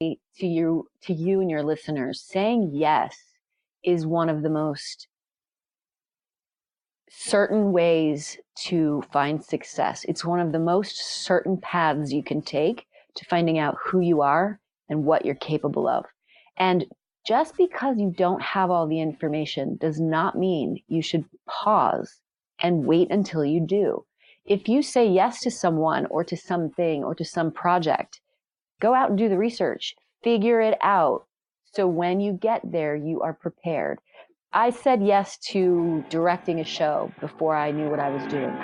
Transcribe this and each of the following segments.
to you and your listeners, saying yes is one of the most certain ways to find success. It's one of the most certain paths you can take to finding out who you are and what you're capable of. And just because you don't have all the information does not mean you should pause and wait until you do. If you say yes to someone or to something or to some project, go out and do the research, figure it out. So when you get there, you are prepared. I said yes to directing a show before I knew what I was doing.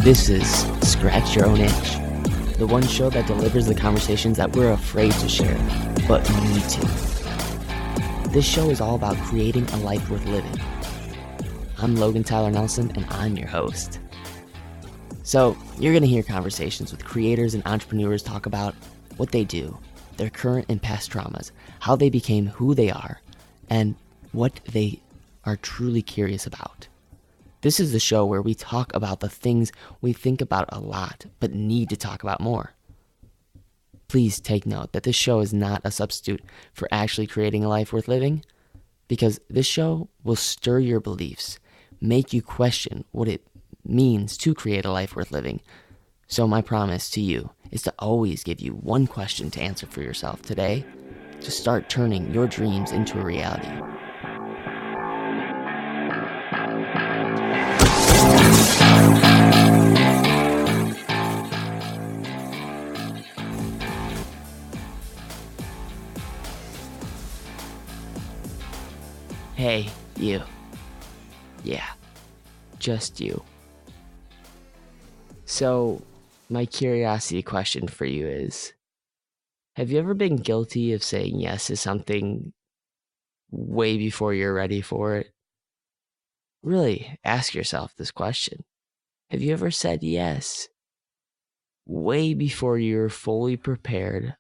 This is Scratch Your Own Itch, the one show that delivers the conversations that we're afraid to share, but need to. This show is all about creating a life worth living. I'm Logan Tyler Nelson, and I'm your host. So, you're going to hear conversations with creators and entrepreneurs talk about what they do, their current and past traumas, how they became who they are, and what they are truly curious about. This is the show where we talk about the things we think about a lot, but need to talk about more. Please take note that this show is not a substitute for actually creating a life worth living, because this show will stir your beliefs, make you question what it means to create a life worth living. So my promise to you is to always give you one question to answer for yourself today to start turning your dreams into a reality. Hey, you. Yeah, just you. So, my curiosity question for you is, have you ever been guilty of saying yes to something way before you're ready for it? Really, ask yourself this question. Have you ever said yes way before you're fully prepared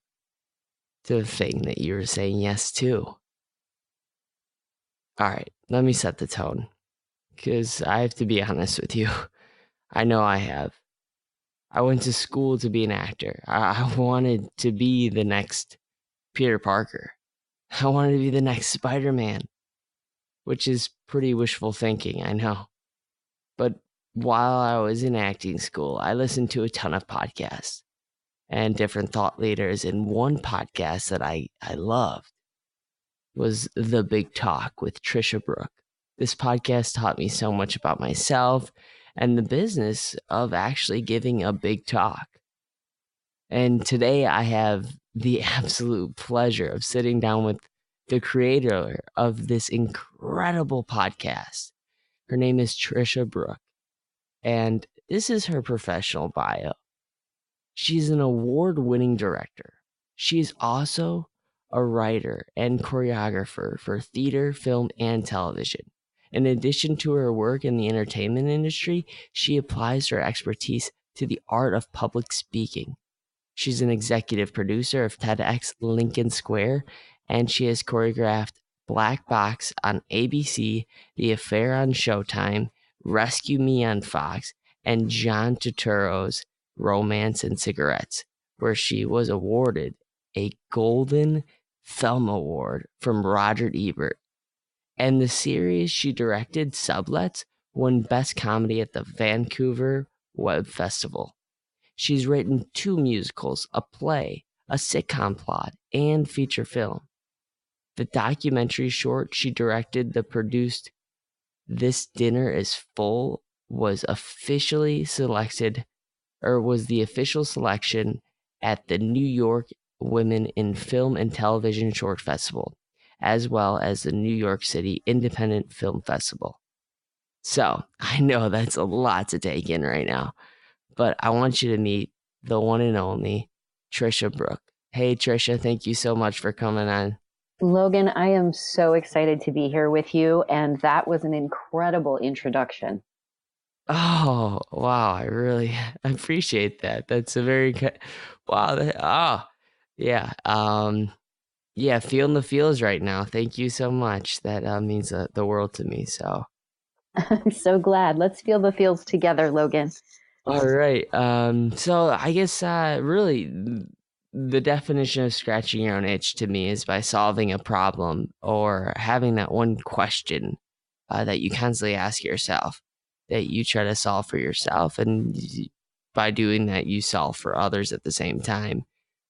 to the thing that you were saying yes to? All right, let me set the tone, because I have to be honest with you. I know I have. I went to school to be an actor. I wanted to be the next Peter Parker. I wanted to be the next Spider-Man, which is pretty wishful thinking, I know. But while I was in acting school, I listened to a ton of podcasts and different thought leaders. And one podcast that I loved was The Big Talk with Tricia Brouk. This podcast taught me so much about myself and the business of actually giving a big talk. And today I have the absolute pleasure of sitting down with the creator of this incredible podcast. Her name is Tricia Brouk, and this is her professional bio. She's an award-winning director. She is also a writer and choreographer for theater, film, and television. In addition to her work in the entertainment industry, she applies her expertise to the art of public speaking. She's an executive producer of TEDx Lincoln Square, and she has choreographed Black Box on ABC, The Affair on Showtime, Rescue Me on Fox, and John Turturro's Romance and Cigarettes, where she was awarded a Golden Thumb Award from Roger Ebert. And the series she directed, Sublets, won Best Comedy at the Vancouver Web Festival. She's written 2 musicals, a play, a sitcom plot, and feature film. The documentary short she directed that produced This Dinner is Full was the official selection at the New York Women in Film and Television Short Festival, as well as the New York City Independent Film Festival. So, I know that's a lot to take in right now, but I want you to meet the one and only Tricia Brouk. Hey, Tricia, thank you so much for coming on. Logan, I am so excited to be here with you, and that was an incredible introduction. Oh, wow. I appreciate that. That's a very good, wow. Yeah. Yeah, feeling the feels right now. Thank you so much. That means the world to me. So, I'm so glad. Let's feel the feels together, Logan. all right. So I guess really the definition of scratching your own itch to me is by solving a problem or having that one question that you constantly ask yourself that you try to solve for yourself, and by doing that, you solve for others at the same time.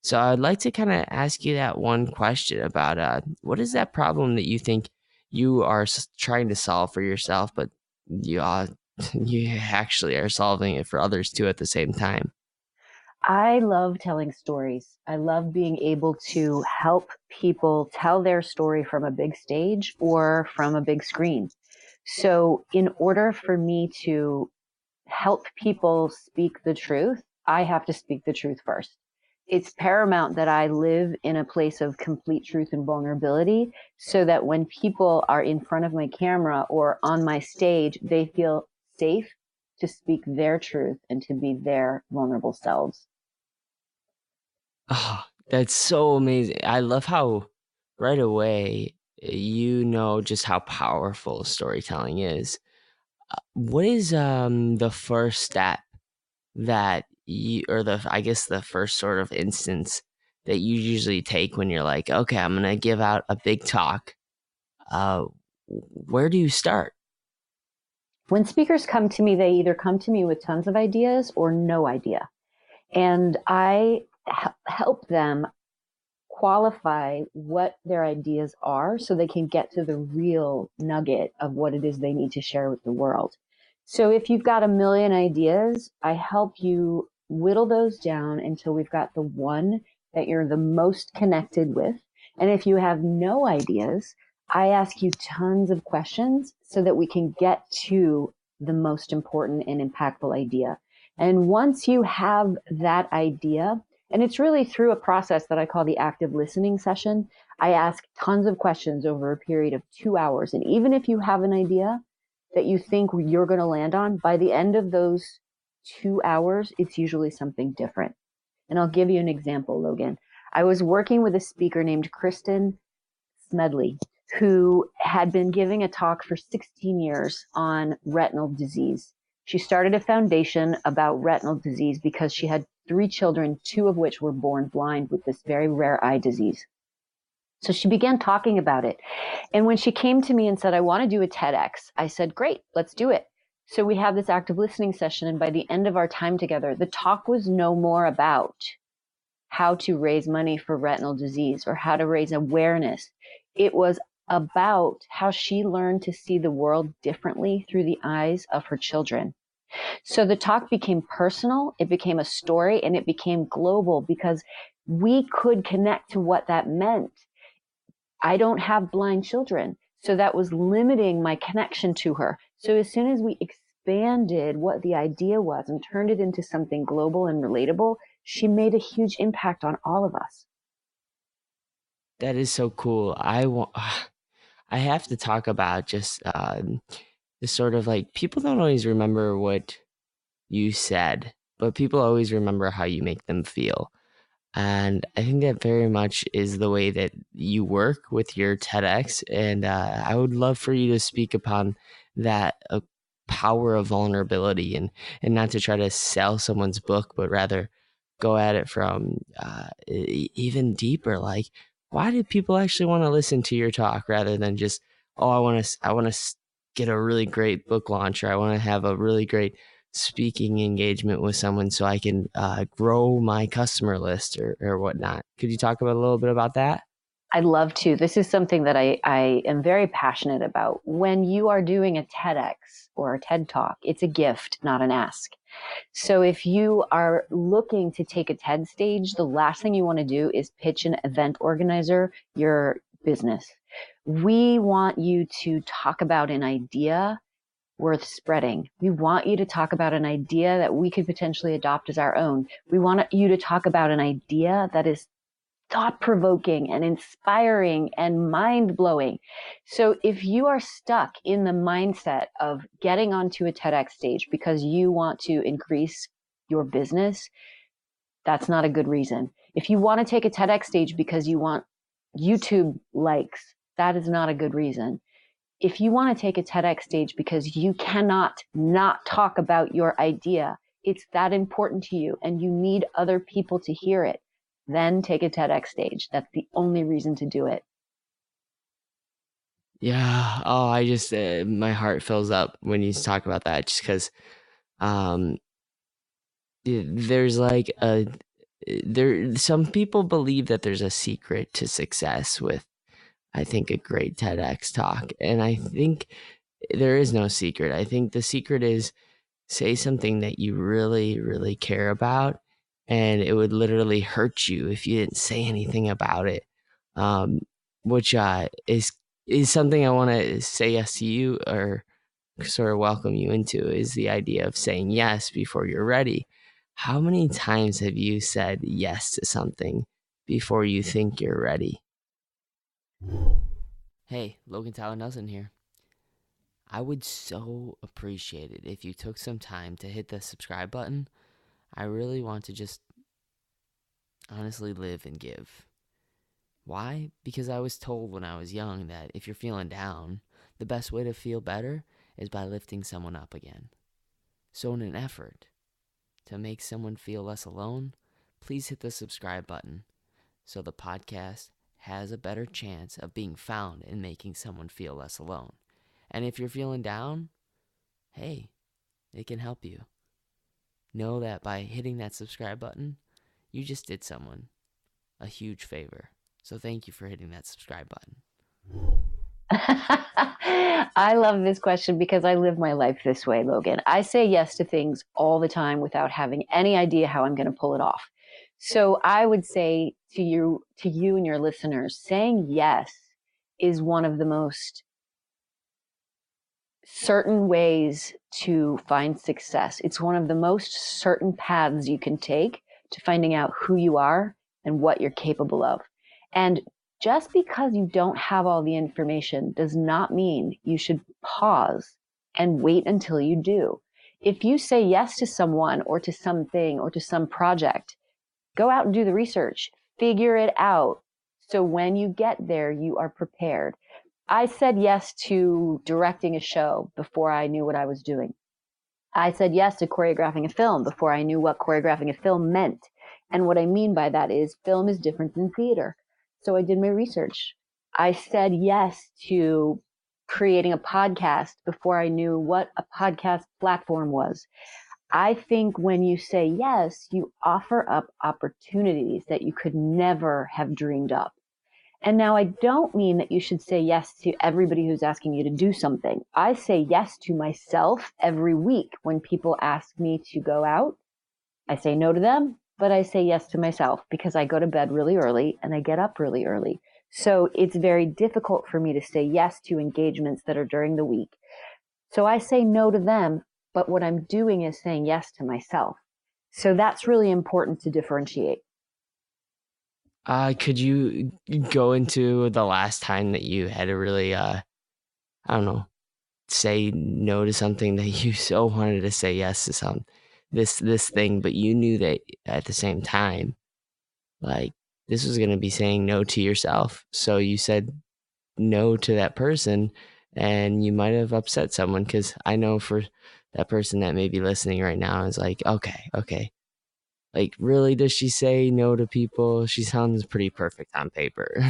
So I'd like to kind of ask you that one question about what is that problem that you think you are trying to solve for yourself, but you you actually are solving it for others too at the same time. I love telling stories. I love being able to help people tell their story from a big stage or from a big screen. So, in order for me to help people speak the truth, I have to speak the truth first. It's paramount that I live in a place of complete truth and vulnerability so that when people are in front of my camera or on my stage, they feel safe to speak their truth and to be their vulnerable selves. Oh, that's so amazing. I love how right away you know just how powerful storytelling is. What is the first step that you, or the, I guess the first sort of instance that you usually take when you're like, okay, I'm gonna give out a big talk. Uh, where do you start? When speakers come to me, they either come to me with tons of ideas or no idea. And I help them qualify what their ideas are so they can get to the real nugget of what it is they need to share with the world. So if you've got a million ideas, I help you whittle those down until we've got the one that you're the most connected with. And if you have no ideas, I ask you tons of questions so that we can get to the most important and impactful idea. And once you have that idea, and it's really through a process that I call the active listening session. I ask tons of questions over a period of 2 hours. And even if you have an idea that you think you're going to land on, by the end of those 2 hours, it's usually something different. And I'll give you an example, Logan. I was working with a speaker named Kristen Smedley, who had been giving a talk for 16 years on retinal disease. She started a foundation about retinal disease because she had 3 children, two of which were born blind with this very rare eye disease. So she began talking about it. And when she came to me and said, I want to do a TEDx, I said, great, let's do it. So we have this active listening session. And by the end of our time together, the talk was no more about how to raise money for retinal disease or how to raise awareness. It was about how she learned to see the world differently through the eyes of her children. So the talk became personal, it became a story, and it became global because we could connect to what that meant. I don't have blind children, so that was limiting my connection to her. So as soon as we expanded what the idea was and turned it into something global and relatable, she made a huge impact on all of us. That is so cool. I want. I have to talk about just the sort of like people don't always remember what you said, but people always remember how you make them feel. And I think that very much is the way that you work with your TEDx. And I would love for you to speak upon that power of vulnerability, and not to try to sell someone's book, but rather go at it from even deeper. Like, why do people actually want to listen to your talk rather than just, oh, I want to get a really great book launch, or I want to have a really great speaking engagement with someone so I can grow my customer list, or whatnot. Could you talk about a little bit about that? I'd love to. This is something that I am very passionate about. When you are doing a TEDx or a TED Talk, it's a gift, not an ask. So if you are looking to take a TED stage, the last thing you want to do is pitch an event organizer your business. We want you to talk about an idea worth spreading. We want you to talk about an idea that we could potentially adopt as our own. We want you to talk about an idea that is thought provoking and inspiring and mind blowing. So if you are stuck in the mindset of getting onto a TEDx stage because you want to increase your business, that's not a good reason. If you want to take a TEDx stage because you want YouTube likes, that is not a good reason. If you want to take a TEDx stage because you cannot not talk about your idea, it's that important to you and you need other people to hear it, then take a TEDx stage. That's the only reason to do it. Yeah. Oh, I just my heart fills up when you talk about that, just because um, there's like some people believe that there's a secret to success with, I think, a great TEDx talk, and I think there is no secret. I think the secret is say something that you really, really care about, and it would literally hurt you if you didn't say anything about it. Um, which is something I want to say yes to you, or sort of welcome you into, is the idea of saying yes before you're ready. How many times have you said yes to something before you think you're ready? Hey, Logan Tyler Nelson here. I would so appreciate it if you took some time to hit the subscribe button. I really want to just honestly live and give. Why? Because I was told when I was young that if you're feeling down, the best way to feel better is by lifting someone up again. So, in an effort to make someone feel less alone, please hit the subscribe button so the podcast has a better chance of being found and making someone feel less alone. And if you're feeling down, hey, it can help you. Know that by hitting that subscribe button, you just did someone a huge favor. So thank you for hitting that subscribe button. I love this question because I live my life this way, Logan. I say yes to things all the time without having any idea how I'm going to pull it off. So I would say to you and your listeners, saying yes is one of the most certain ways to find success. It's one of the most certain paths you can take to finding out who you are and what you're capable of. And just because you don't have all the information does not mean you should pause and wait until you do. If you say yes to someone or to something or to some project, go out and do the research, figure it out. So when you get there, you are prepared. I said yes to directing a show before I knew what I was doing. I said yes to choreographing a film before I knew what choreographing a film meant. And what I mean by that is film is different than theater. So I did my research. I said yes to creating a podcast before I knew what a podcast platform was. I think when you say yes, you offer up opportunities that you could never have dreamed up. And now I don't mean that you should say yes to everybody who's asking you to do something. I say yes to myself every week when people ask me to go out. I say no to them, but I say yes to myself because I go to bed really early and I get up really early. So it's very difficult for me to say yes to engagements that are during the week. So I say no to them, but what I'm doing is saying yes to myself. So that's really important to differentiate. Could you go into the last time that you had to really, I don't know, say no to something that you so wanted to say yes to this thing, but you knew that at the same time, like, this was going to be saying no to yourself. So you said no to that person, and you might have upset someone, because I know for that person that may be listening right now is like, okay. Like, really, does she say no to people? She sounds pretty perfect on paper.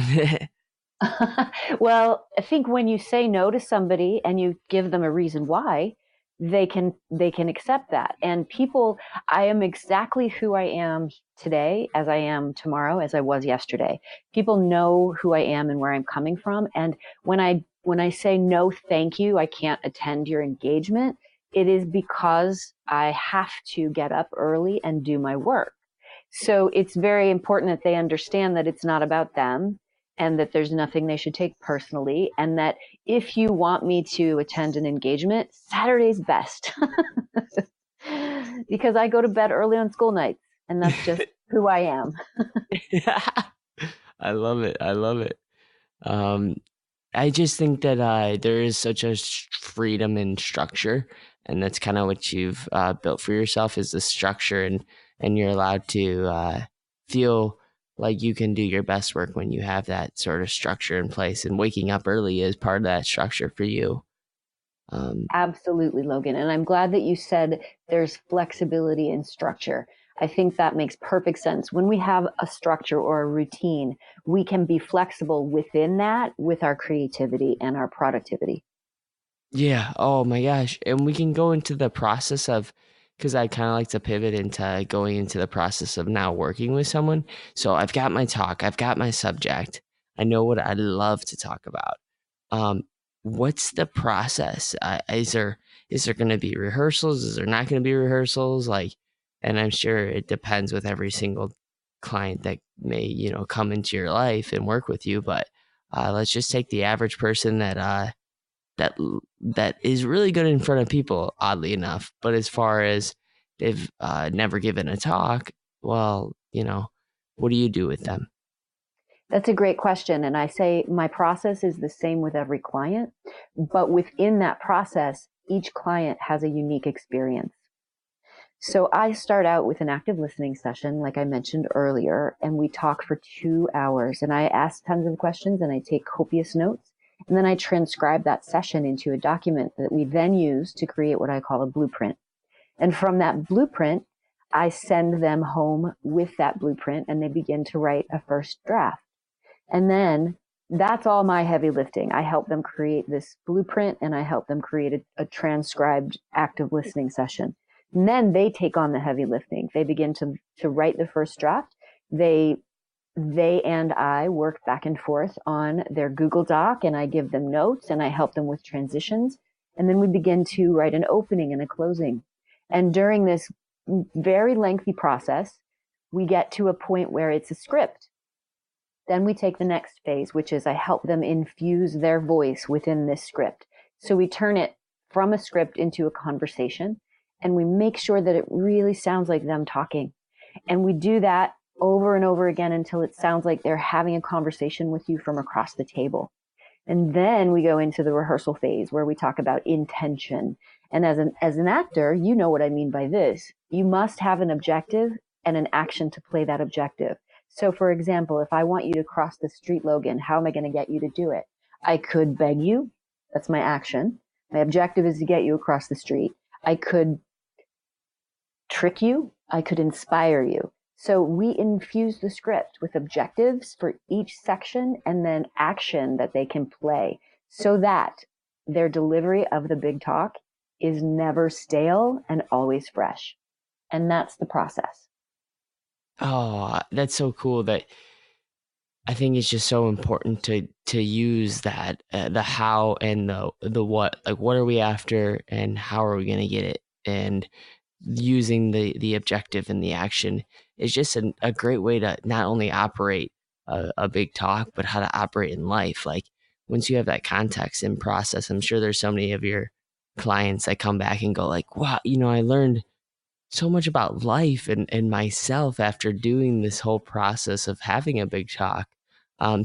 Well, I think when you say no to somebody and you give them a reason why, they can accept that. And people, I am exactly who I am today, as I am tomorrow, as I was yesterday. People know who I am and where I'm coming from. And when I say no, thank you, I can't attend your engagement, it is because I have to get up early and do my work. So it's very important that they understand that it's not about them and that there's nothing they should take personally. And that if you want me to attend an engagement, Saturday's best because I go to bed early on school nights and that's just who I am. I love it. I love it. Um, I just think that there is such a freedom in structure, and that's kind of what you've built for yourself, is the structure, and you're allowed to feel like you can do your best work when you have that sort of structure in place, and waking up early is part of that structure for you. Absolutely, Logan. And I'm glad that you said there's flexibility in structure. I think that makes perfect sense. When we have a structure or a routine, we can be flexible within that with our creativity and our productivity. Yeah. Oh my gosh. And we can go into the process of, because I kind of like to pivot into going into the process of now working with someone. So I've got my talk, I've got my subject, I know what I love to talk about. Um, what's the process? Is there going to be rehearsals? Is there not going to be rehearsals? Like, and I'm sure it depends with every single client that may come into your life and work with you. But let's just take the average person that that is really good in front of people, oddly enough. But as far as they've never given a talk, well, what do you do with them? That's a great question. And I say my process is the same with every client, but within that process, each client has a unique experience. So I start out with an active listening session, like I mentioned earlier, and we talk for 2 hours. And I ask tons of questions and I take copious notes. And then I transcribe that session into a document that we then use to create what I call a blueprint. And from that blueprint, I send them home with that blueprint and they begin to write a first draft. And then that's all my heavy lifting. I help them create this blueprint and I help them create a transcribed active listening session. And then they take on the heavy lifting. They begin to write the first draft. They and I work back and forth on their Google Doc and I give them notes and I help them with transitions. And then we begin to write an opening and a closing. And during this very lengthy process, we get to a point where it's a script. Then we take the next phase, which is I help them infuse their voice within this script. So we turn it from a script into a conversation and we make sure that it really sounds like them talking. And we do that over and over again until it sounds like they're having a conversation with you from across the table. And then we go into the rehearsal phase where we talk about intention. And as an actor, you know what I mean by this. You must have an objective and an action to play that objective. So for example, if I want you to cross the street, Logan, how am I going to get you to do it? I could beg you. That's my action. My objective is to get you across the street. I could trick you. I could inspire you. So we infuse the script with objectives for each section and then action that they can play so that their delivery of the big talk is never stale and always fresh. And that's the process. Oh, that's so cool. That I think it's just so important to use that the how and the what. Like, what are we after, and how are we going to get it? And using the objective and the action is just a great way to not only operate a big talk, but how to operate in life. Like, once you have that context and process, I'm sure there's so many of your clients that come back and go like, wow, I learned so much about life and myself after doing this whole process of having a big talk.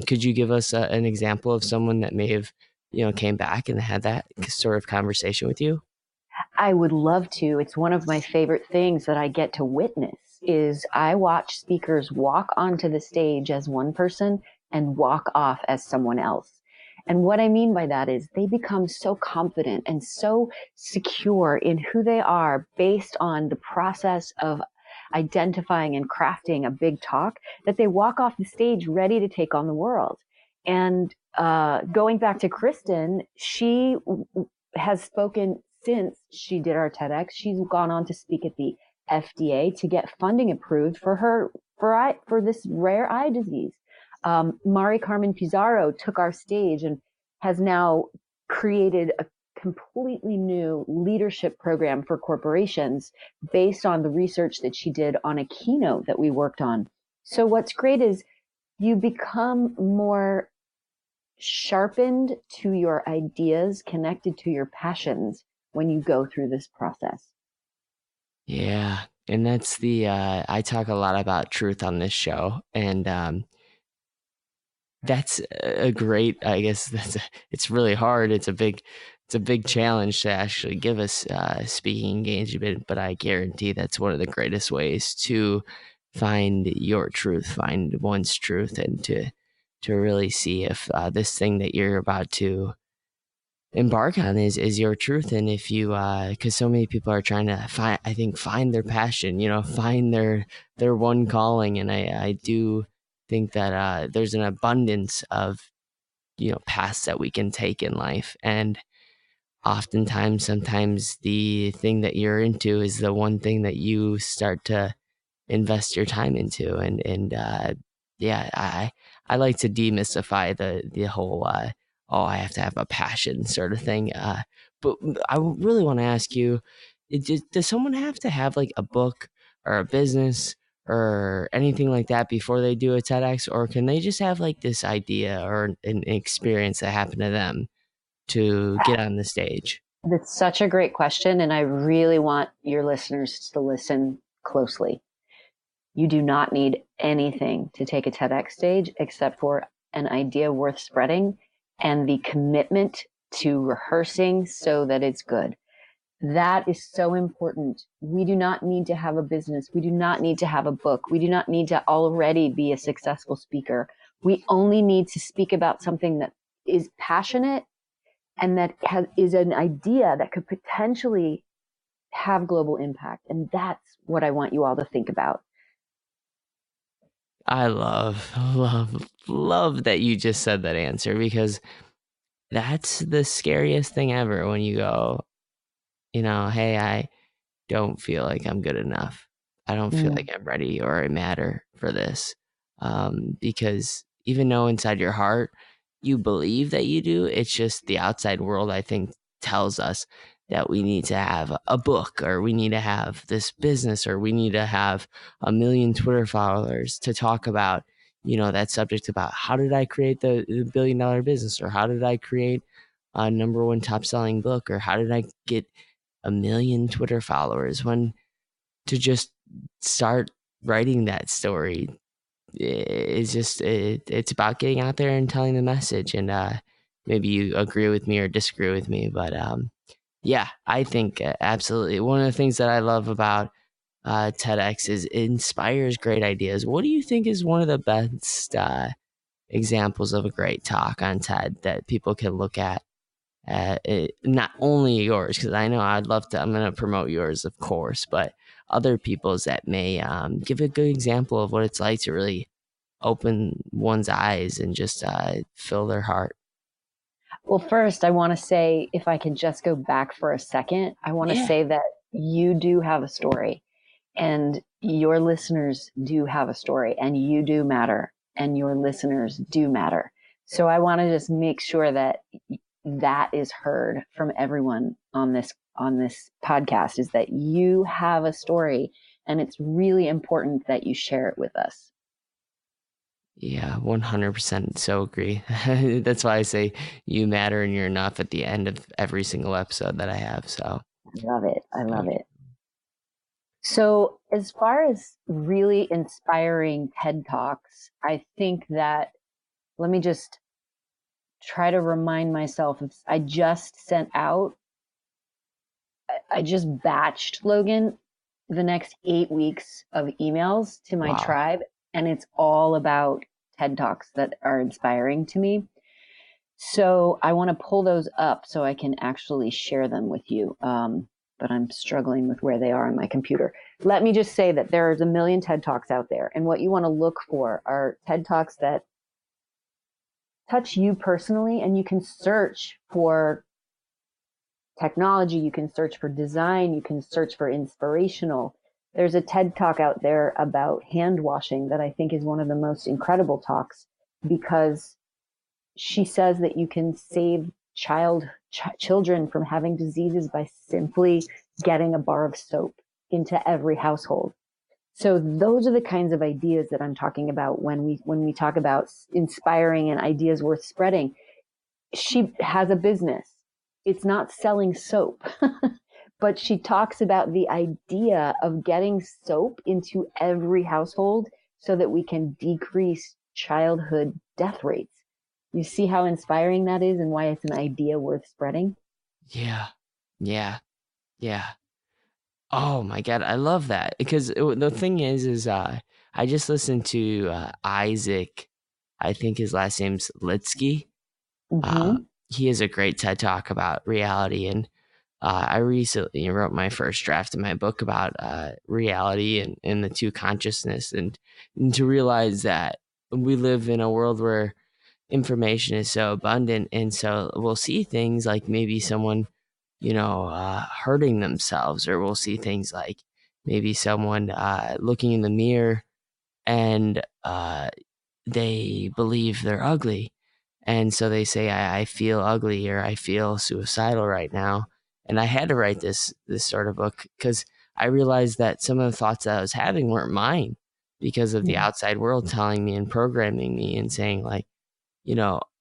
Could you give us an example of someone that may have, came back and had that sort of conversation with you? I would love to. It's one of my favorite things that I get to witness is I watch speakers walk onto the stage as one person and walk off as someone else. And what I mean by that is they become so confident and so secure in who they are based on the process of identifying and crafting a big talk that they walk off the stage ready to take on the world. And going back to Kristen, she has spoken since she did our TEDx. She's gone on to speak at the FDA to get funding approved for her for this rare eye disease. Mari Carmen Pizarro took our stage and has now created a completely new leadership program for corporations based on the research that she did on a keynote that we worked on. So what's great is you become more sharpened to your ideas, connected to your passions when you go through this process. Yeah. And that's I talk a lot about truth on this show. And that's a great, I guess it's really hard. It's a big challenge to actually give us speaking engagement, but I guarantee that's one of the greatest ways to find your truth, find one's truth, and to really see if this thing that you're about to embark on is your truth. And if you because so many people are trying to find their passion, find their one calling. And I do think that there's an abundance of paths that we can take in life. And oftentimes, sometimes the thing that you're into is the one thing that you start to invest your time into. And yeah, I like to demystify the whole oh, I have to have a passion sort of thing. But I really want to ask you, does someone have to have like a book or a business or anything like that before they do a TEDx, or can they just have like this idea or an experience that happened to them to get on the stage? That's such a great question. And I really want your listeners to listen closely. You do not need anything to take a TEDx stage except for an idea worth spreading and the commitment to rehearsing so that it's good. That is so important. We do not need to have a business. We do not need to have a book. We do not need to already be a successful speaker. We only need to speak about something that is passionate and that is an idea that could potentially have global impact. And that's what I want you all to think about. I love that you just said that answer, because that's the scariest thing ever when you go, hey, I don't feel like I'm good enough. I don't feel Mm. like I'm ready or I matter for this. Because even though inside your heart you believe that you do, it's just the outside world, I think, tells us that we need to have a book, or we need to have this business, or we need to have a million Twitter followers to talk about, that subject about how did I create the $1 billion business, or how did I create a number one top selling book, or how did I get a million Twitter followers, when to just start writing that story is just it's about getting out there and telling the message. And maybe you agree with me or disagree with me, but yeah, I think absolutely one of the things that I love about TEDx is it inspires great ideas. What do you think is one of the best examples of a great talk on TED that people can look at? Not only yours, because I know I'd love to. I'm going to promote yours, of course, but other people's that may give a good example of what it's like to really open one's eyes and just fill their heart. Well, first, I want to say, if I can just go back for a second, I want to Yeah. say that you do have a story and your listeners do have a story and you do matter and your listeners do matter. So I want to just make sure that that is heard from everyone on this podcast, is that you have a story and it's really important that you share it with us. Yeah, 100% so agree. That's why I say you matter and you're enough at the end of every single episode that I have. So, I love it. I so love it. So, as far as really inspiring TED Talks, I think that, let me just try to remind myself of, I just sent out, I just batched, Logan, the next 8 weeks of emails to my wow. tribe, and it's all about TED Talks that are inspiring to me. So I want to pull those up so I can actually share them with you. But I'm struggling with where they are on my computer. Let me just say that there's a million TED Talks out there. And what you want to look for are TED Talks that touch you personally. And you can search for technology, you can search for design, you can search for inspirational. There's a TED Talk out there about hand washing that I think is one of the most incredible talks, because she says that you can save children from having diseases by simply getting a bar of soap into every household. So those are the kinds of ideas that I'm talking about when we talk about inspiring and ideas worth spreading. She has a business. It's not selling soap, but she talks about the idea of getting soap into every household so that we can decrease childhood death rates. You see how inspiring that is and why it's an idea worth spreading? Yeah. Yeah. Yeah. Oh my God. I love that, because the thing is I just listened to Isaac, I think his last name's Litsky. Mm-hmm. He has a great TED Talk about reality, and I recently wrote my first draft of my book about reality and the two consciousness, and to realize that we live in a world where information is so abundant, and so we'll see things like maybe someone, hurting themselves, or we'll see things like maybe someone looking in the mirror and they believe they're ugly. And so they say, I feel ugly, or I feel suicidal right now. And I had to write this sort of book because I realized that some of the thoughts that I was having weren't mine, because of the outside world telling me and programming me and saying, like,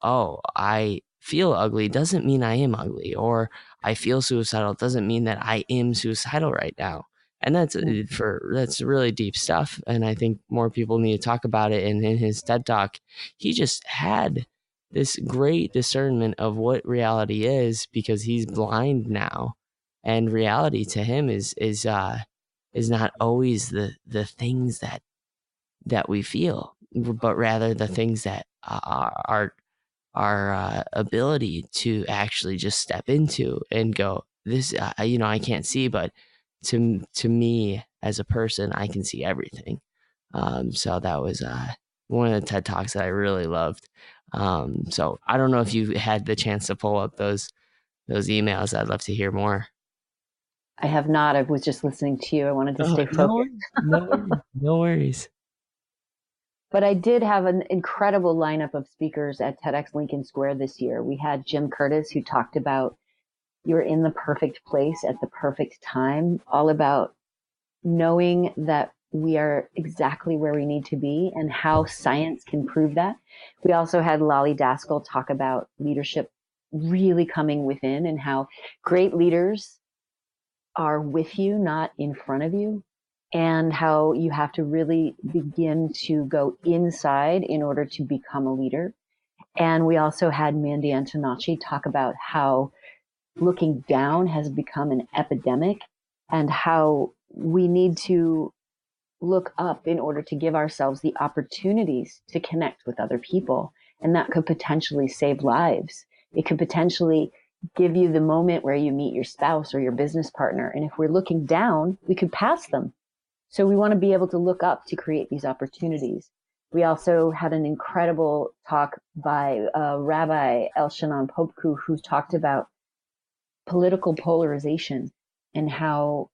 oh, I feel ugly doesn't mean I am ugly, or I feel suicidal doesn't mean that I am suicidal right now. And that's really deep stuff. And I think more people need to talk about it. And in his TED Talk, he just had this great discernment of what reality is, because he's blind now. And reality to him is not always the things that we feel, but rather the things that are our ability to actually just step into and go, this, I can't see, but to me as a person, I can see everything. So that was one of the TED Talks that I really loved. So I don't know if you had the chance to pull up those emails. I'd love to hear more. I have not. I was just listening to you. I wanted to Oh, stay no focused. worries. No worries. No worries. But I did have an incredible lineup of speakers at TEDx Lincoln Square this year. We had Jim Curtis, who talked about you're in the perfect place at the perfect time, all about knowing that we are exactly where we need to be and how science can prove that. We also had Lolly Daskell talk about leadership really coming within, and how great leaders are with you, not in front of you, and how you have to really begin to go inside in order to become a leader. And we also had Mandy Antonacci talk about how looking down has become an epidemic, and how we need to look up in order to give ourselves the opportunities to connect with other people. And that could potentially save lives. It could potentially give you the moment where you meet your spouse or your business partner. And if we're looking down, we could pass them. So we want to be able to look up to create these opportunities. We also had an incredible talk by Rabbi Elshanon Popku, who talked about political polarization and how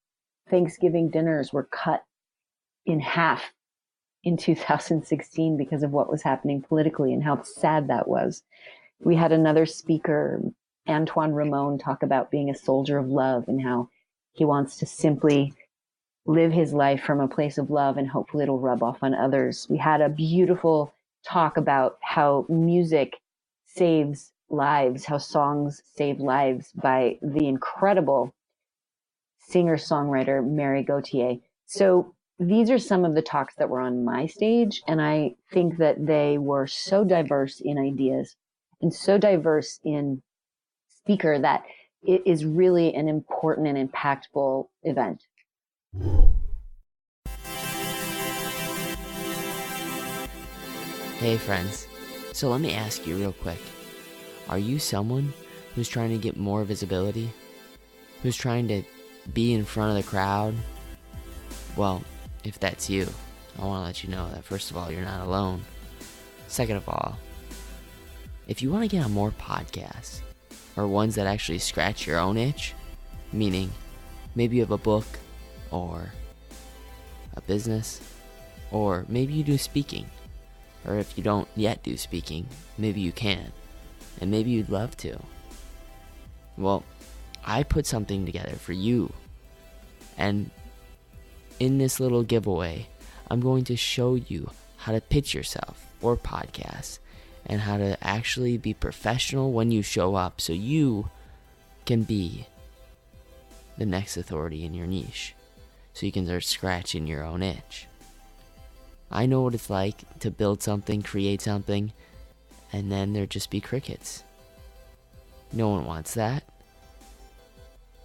Thanksgiving dinners were cut in half in 2016 because of what was happening politically, and how sad that was. We had another speaker, Antoine Ramon, talk about being a soldier of love and how he wants to simply live his life from a place of love, and hopefully it'll rub off on others. We had a beautiful talk about how music saves lives, how songs save lives, by the incredible singer-songwriter Mary Gauthier. So these are some of the talks that were on my stage, and I think that they were so diverse in ideas and so diverse in speaker that it is really an important and impactful event. Hey friends, so let me ask you real quick. Are you someone who's trying to get more visibility? Who's trying to be in front of the crowd? Well, if that's you, I want to let you know that first of all, you're not alone. Second of all, if you want to get on more podcasts, or ones that actually scratch your own itch, meaning maybe you have a book, or a business, or maybe you do speaking, or if you don't yet do speaking, maybe you can, and maybe you'd love to. Well, I put something together for you, and in this little giveaway, I'm going to show you how to pitch yourself for podcasts, and how to actually be professional when you show up, so you can be the next authority in your niche, so you can start scratching your own itch. I know what it's like to build something, create something, and then there just be crickets. No one wants that.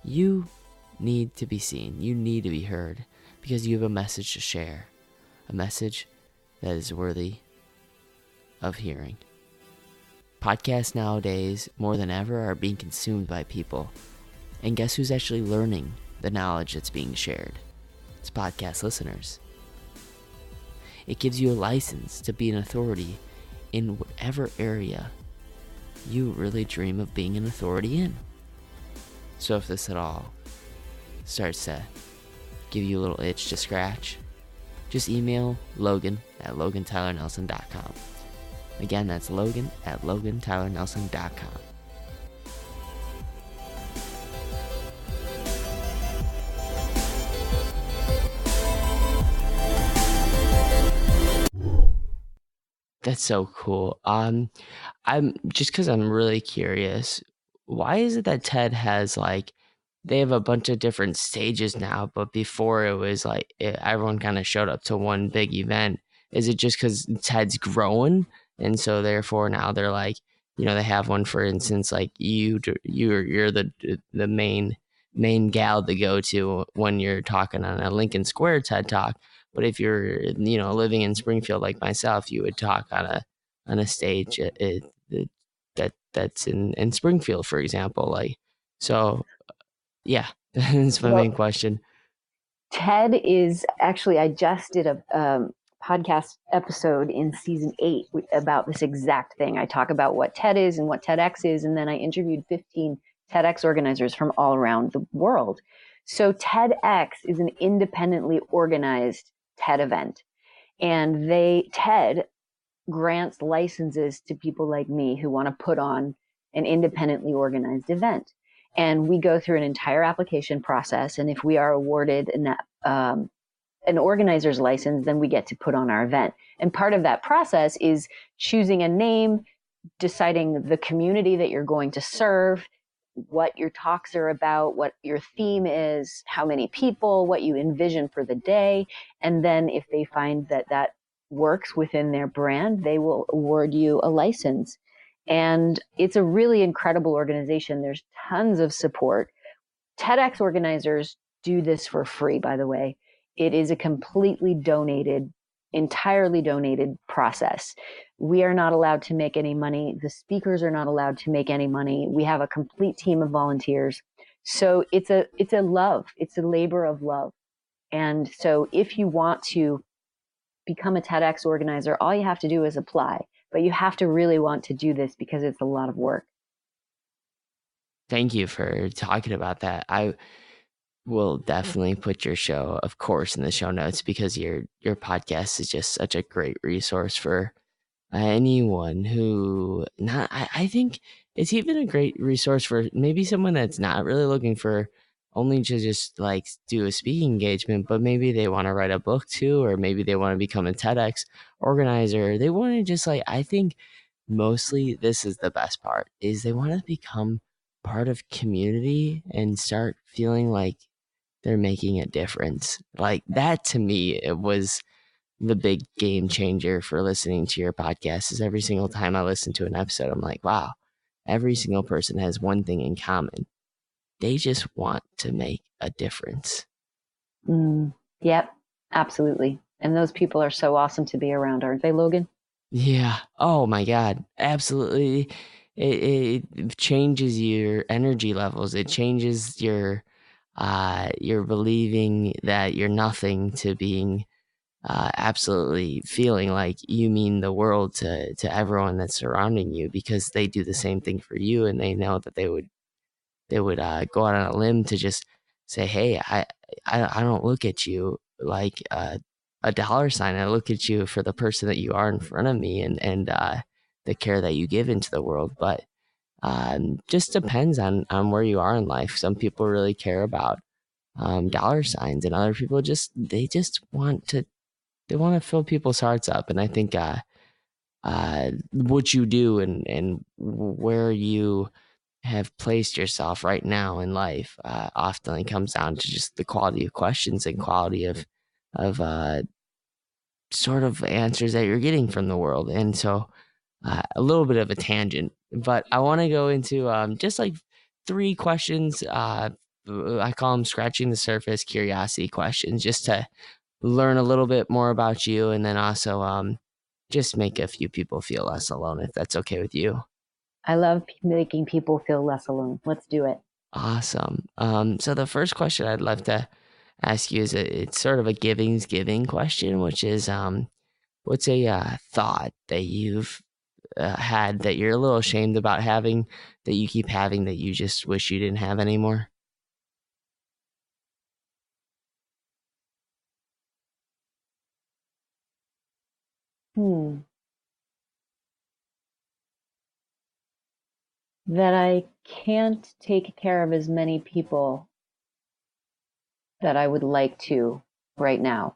You need to be seen. You need to be heard, because you have a message to share. a message that is worthy of hearing. Podcasts nowadays, more than ever, are being consumed by people. And guess who's actually learning the knowledge that's being shared? It's podcast listeners. It gives you a license to be an authority in whatever area you really dream of being an authority in. So if this at all starts to give you a little itch to scratch, just email Logan at LoganTylerNelson.com. Again, that's Logan at LoganTylerNelson.com. That's so cool. I'm just because I'm really curious. Why is it that TED has they have a bunch of different stages now, but before it was everyone kind of showed up to one big event? Is it just because TED's growing, and so therefore now they're they have one, for instance, you're the main gal to go to when you're talking on a Lincoln Square TED Talk. But if you're, living in Springfield like myself, you would talk on a stage that's in Springfield, for example. So, yeah, that's my main question. TED is actually, I just did a podcast episode in season 8 about this exact thing. I talk about what TED is and what TEDx is, and then I interviewed 15 TEDx organizers from all around the world. So TEDx is an independently organized TED event, and TED grants licenses to people like me who want to put on an independently organized event. And we go through an entire application process, and if we are awarded an organizer's license, then we get to put on our event. And part of that process is choosing a name, deciding the community that you're going to serve, what your talks are about, what your theme is, how many people, what you envision for the day. And then if they find that works within their brand, they will award you a license. And it's a really incredible organization. There's tons of support. TEDx organizers do this for free, by the way. It is a entirely donated process. We are not allowed to make any money. The speakers are not allowed to make any money. We have a complete team of volunteers. So it's a love. It's a labor of love. And so if you want to become a TEDx organizer, all you have to do is apply. But you have to really want to do this because it's a lot of work. Thank you for talking about that. I will definitely put your show, of course, in the show notes, because your podcast is just such a great resource for anyone who I think it's even a great resource for maybe someone that's not really looking for only to just do a speaking engagement, but maybe they want to write a book too, or maybe they want to become a TEDx organizer. They want to just I think mostly this is the best part, is they want to become part of community and start feeling like they're making a difference. That to me, it was the big game changer for listening to your podcast. Is every single time I listen to an episode, I'm like, wow, every single person has one thing in common. They just want to make a difference. Yep, absolutely. And those people are so awesome to be around, aren't they, Logan? Yeah. Oh my God. Absolutely. It changes your energy levels. It changes your believing that you're nothing to being absolutely feeling like you mean the world to everyone that's surrounding you, because they do the same thing for you, and they know that they would go out on a limb to just say, hey, I don't look at you like a dollar sign. I look at you for the person that you are in front of me, and the care that you give into the world. But just depends on where you are in life. Some people really care about dollar signs, and other people they want to fill people's hearts up. And I think what you do and where you have placed yourself right now in life often comes down to just the quality of questions and quality of sort of answers that you're getting from the world. And so a little bit of a tangent, but I want to go into just 3 questions. I call them scratching the surface curiosity questions, just to learn a little bit more about you, and then also just make a few people feel less alone, if that's okay with you. I love making people feel less alone. Let's do it. Awesome. So the first question I'd love to ask you is it's sort of a giving's giving question, which is what's a thought that you've had that you're a little ashamed about having, that you keep having, that you just wish you didn't have anymore? Hmm. That I can't take care of as many people that I would like to right now.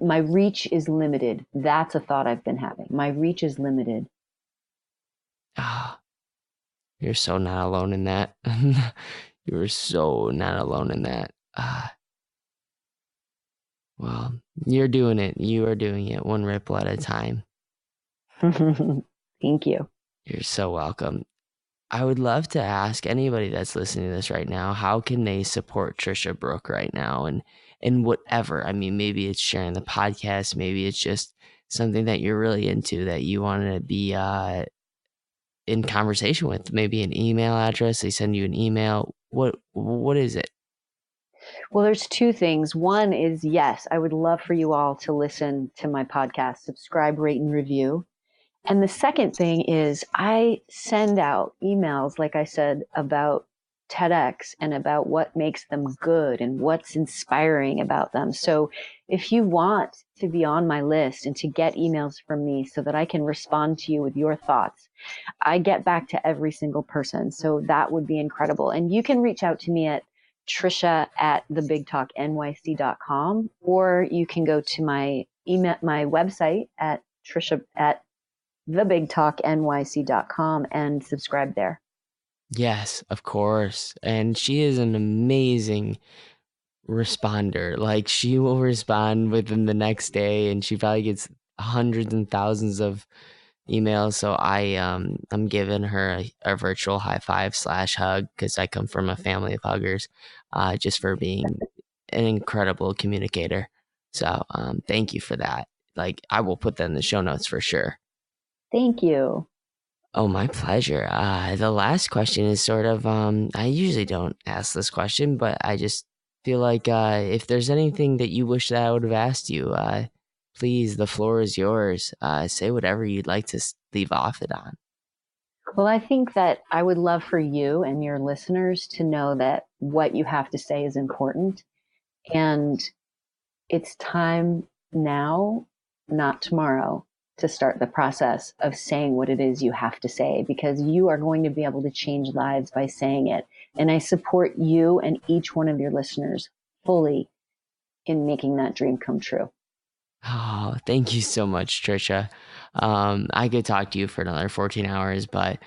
My reach is limited. That's a thought I've been having. My reach is limited. Ah, you're so not alone in that. You're so not alone in that. Well, you're doing it. You are doing it one ripple at a time. Thank you. You're so welcome. I would love to ask anybody that's listening to this right now, how can they support Tricia Brouk right now? And whatever. I mean, maybe it's sharing the podcast, maybe it's just something that you're really into that you want to be in conversation with. Maybe an email address. They send you an email. What is it? Well, there's two things. One is yes, I would love for you all to listen to my podcast, subscribe, rate, and review. And the second thing is I send out emails, like I said, about TEDx and about what makes them good and what's inspiring about them. So if you want to be on my list and to get emails from me so that I can respond to you with your thoughts, I get back to every single person. So that would be incredible. And you can reach out to me at Tricia at thebigtalknyc.com, or you can go to my email, my website at Tricia at thebigtalknyc.com and subscribe there. Yes, of course. And she is an amazing responder. Like, she will respond within the next day, and she probably gets hundreds and thousands of emails. So I'm giving her a virtual high five slash hug, because I come from a family of huggers, just for being an incredible communicator. So thank you for that. Like, I will put that in the show notes for sure. Thank you. Oh, my pleasure. The last question is sort of, I usually don't ask this question, but I just feel like if there's anything that you wish that I would have asked you, please, the floor is yours. Say whatever you'd like to leave off it on. Well, I think that I would love for you and your listeners to know that what you have to say is important. And it's time now, not tomorrow, to start the process of saying what it is you have to say, because you are going to be able to change lives by saying it. And I support you and each one of your listeners fully in making that dream come true. Oh, thank you so much, Trisha. I could talk to you for another 14 hours, but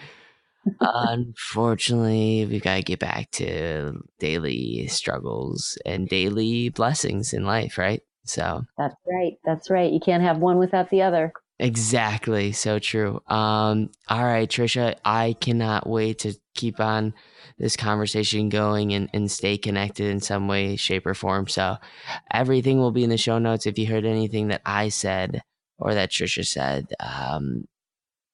unfortunately, we got to get back to daily struggles and daily blessings in life, right? So, That's right. That's right. You can't have one without the other. exactly. So true. All right, Trisha, I cannot wait to keep on this conversation going and stay connected in some way, shape, or form. So everything will be in the show notes. If you heard anything that I said or that Trisha said,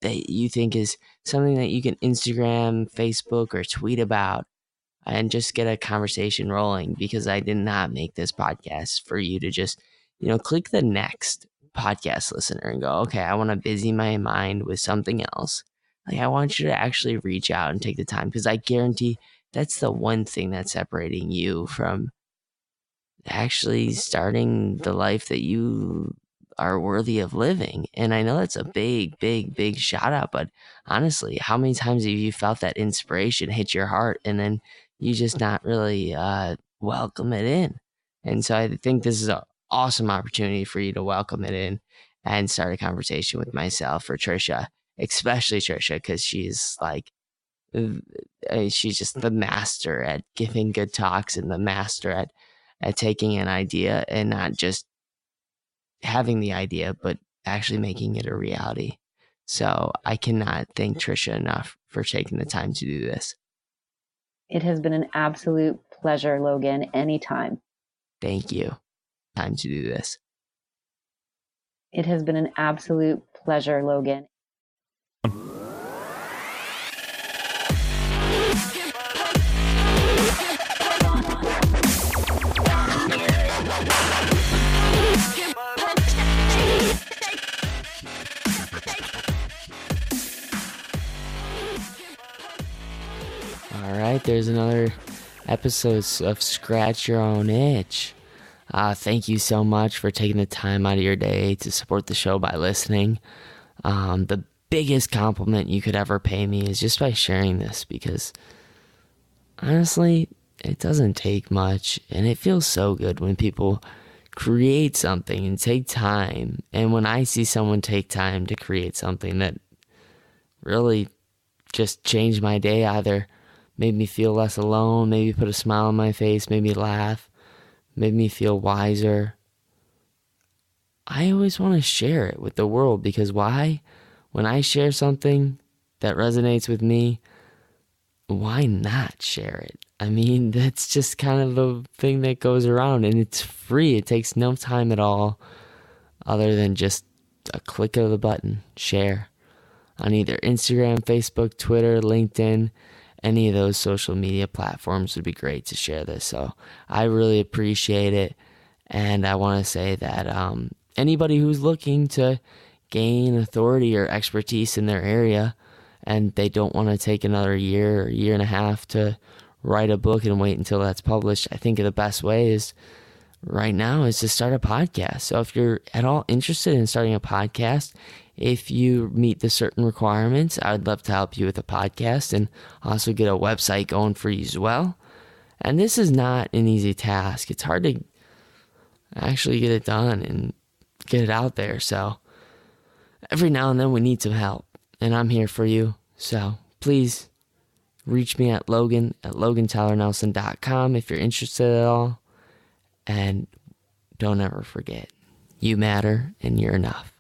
that you think is something that you can Instagram, Facebook, or tweet about, and just get a conversation rolling, because I did not make this podcast for you to just, click the next podcast listener and go, okay, I want to busy my mind with something else. Like, I want you to actually reach out and take the time, because I guarantee that's the one thing that's separating you from actually starting the life that you are worthy of living. And I know that's a big, big, big shout out, but honestly, how many times have you felt that inspiration hit your heart and then you just not really welcome it in? And so I think this is an awesome opportunity for you to welcome it in and start a conversation with myself or Trisha, especially Trisha, because she's like, she's just the master at giving good talks and the master at taking an idea and not just having the idea, but actually making it a reality. So I cannot thank Trisha enough for taking the time to do this. It has been an absolute pleasure, Logan, anytime. Thank you. time to do this. It has been an absolute pleasure, Logan. All right, there's another episode of Scratch Your Own Itch. Thank you so much for taking the time out of your day to support the show by listening. The biggest compliment you could ever pay me is just by sharing this, because honestly, it doesn't take much, and it feels so good when people create something and take time. And when I see someone take time to create something that really just changed my day, either made me feel less alone, maybe put a smile on my face, made me laugh, made me feel wiser, I always want to share it with the world. Because why? When I share something that resonates with me, why not share it? I mean, that's just kind of the thing that goes around, and it's free. It takes no time at all other than just a click of the button, share, on either Instagram, Facebook, Twitter, LinkedIn. Any of those social media platforms would be great to share this. So I really appreciate it. And I want to say that anybody who's looking to gain authority or expertise in their area, and they don't want to take another year or year and a half to write a book and wait until that's published, I think the best way is right now is to start a podcast. So if you're at all interested in starting a podcast, if you meet the certain requirements, I would love to help you with a podcast and also get a website going for you as well. And this is not an easy task. It's hard to actually get it done and get it out there. So every now and then we need some help, and I'm here for you. So please reach me at Logan at LoganTylerNelson.com if you're interested at all. And don't ever forget, you matter and you're enough.